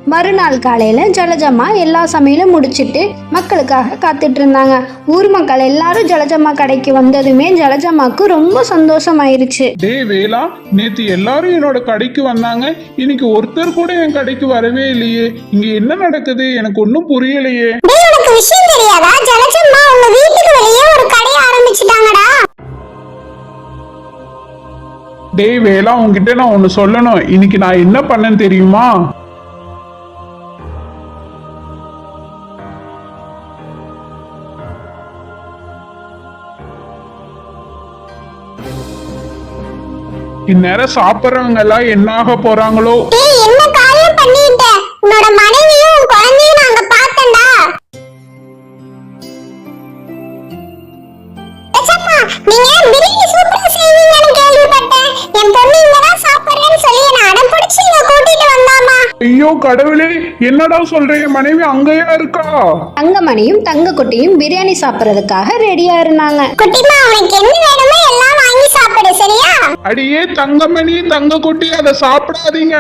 மறுநாள் காலையில ஜலஜம்மா எல்லா சமையலும் முடிச்சிட்டு மக்களுக்காக காத்துட்டு இருந்தாங்க. ஊர் மக்கள் எல்லாரும் ஜலஜம்மா கடைக்கு வந்ததுமே ஜலஜம்மாக்கு ரொம்ப சந்தோஷம் ஆயிருச்சு. டேய் வேலா, நேத்து எல்லாரும் என்னோட கடைக்கு வந்தாங்க, இன்னைக்கு ஒருத்தர் கூட என் கடைக்கு வரவே இல்லையே. இங்க என்ன நடக்குது எனக்கு ஒன்னும் புரியலையே. உனக்கு விஷயம் தெரியாதா? ஜலஜம்மா உங்க வீட்டுக்கு வெளியே ஒரு கடை ஆரம்பிச்சிட்டாங்கடா. டேய் வேலா, உன்கிட்ட நான் ஒன்னு சொல்லணும். இன்னைக்கு நான் என்ன பண்ணேன்னு தெரியுமா? இந்நேரம் சாப்பிட்றவங்க எல்லாம் என்ன ஆக போறாங்களோ. என்ன காரியம் பண்ணிட்ட? உன்னோட மனைவியும் குழந்தையும் நாங்க பார்த்தேன்டா. நீங்க பிரியாணி சூப்பரா செய்வீங்கன்னு கேள்விப்பட்டேன். என் பொண்ணு இங்கதான் சாப்பிடுறேன்னு சொல்லி நான் அடம் பிடிச்சி இங்க கூட்டிட்டு வந்தாமா. ஐயோ கடவுளே, என்னடா சொல்றேன்? என் மனைவி அங்கேயா இருக்கா? தங்கமணியும் தங்கக்குட்டியும் பிரியாணி சாப்பிடறதுக்காக ரெடியா இருந்தாங்க. குட்டிமா, உனக்கு என்ன வேணுமோ எல்லாம் வாங்கி சாப்பிடு, சரியா? அடியே தங்கமணி தங்கக்குட்டி, அதை சாப்பிடாதீங்க.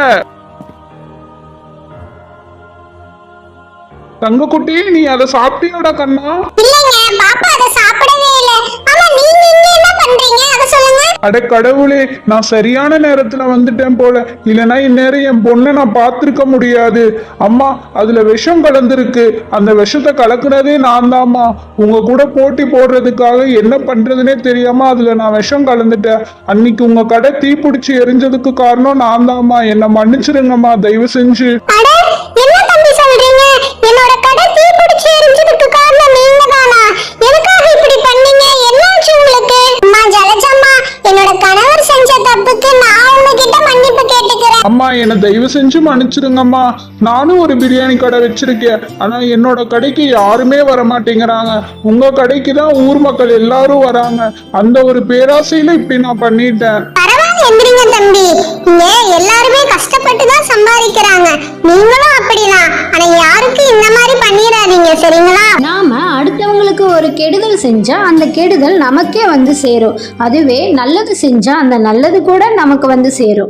தங்கக்குட்டி, நீ அதை சாப்பிட்டியோட கண்ணா? இல்லங்க, பாப்பா அதை சாப்பிடவே இல்ல. ஆமா, நீங்க இங்க என்ன பண்றீங்க? அத சொல்லுங்க. அட கடவுளே, நான் சரியான நேரத்துல வந்துட்டேன் போல. இல்லைன்னா இந்நேரம் என் பொண்ணை நான் பார்த்திருக்க முடியாது. அம்மா, அதுல விஷம் கலந்துருக்கு. அந்த விஷத்தை கலக்குனதே நான் தாம்மா. உங்க கூட போட்டி போடுறதுக்காக என்ன பண்றதுன்னே தெரியாம அதுல நான் விஷம் கலந்துட்டேன். அன்னைக்கு உங்க கடை தீப்பிடிச்சு எரிஞ்சதுக்கு காரணம் நான் தாம்மா. என்னை மன்னிச்சிருங்கம்மா, தயவு செஞ்சு. என்ன தம்பி சொல்றீங்க? என்னோட கடை தீப்பிடிச்சு எரிஞ்சதுக்கு காரணம் நீங்க தானா? எதுக்காக இப்படி பண்ணீங்க? என்னாச்சு உங்களுக்கு? அம்மா ஜலஜம்மா, என்னோட கணவர் செஞ்ச தப்புக்கு நான் உங்ககிட்ட மன்னிப்பு கேட்டுக்கிறேன். அம்மா, என்னை தயவு செஞ்சு மன்னிச்சிருங்கம்மா. நானும் ஒரு பிரியாணி கடை வச்சிருக்கேன். ஆனா என்னோட கடைக்கு யாருமே வர மாட்டேங்கிறாங்க. உங்க கடைக்கு தான் ஊர் மக்கள் எல்லாரும் வராங்க. அந்த ஒரு பேராசையில இப்படி நான் பண்ணிட்டேன். பரவாயில்ல, எந்திரிங்க தம்பி. இங்க எல்லாருமே கஷ்டப்பட்டு தான் சம்பாதிக்கிறாங்க. நீங்களும் அப்படிதான். ஆனா யாருக்கும் இந்த மாதிரி பண்ணிடாதீங்க, சரிங்களா? நாம அடுத்தவங்களுக்கு ஒரு கெடுதல் செஞ்சா அந்த கெடுதல் நமக்கே வந்து சேரும். அதுவே நல்லது செஞ்சா அந்த நல்லது கூட நமக்கு வந்து சேரும்.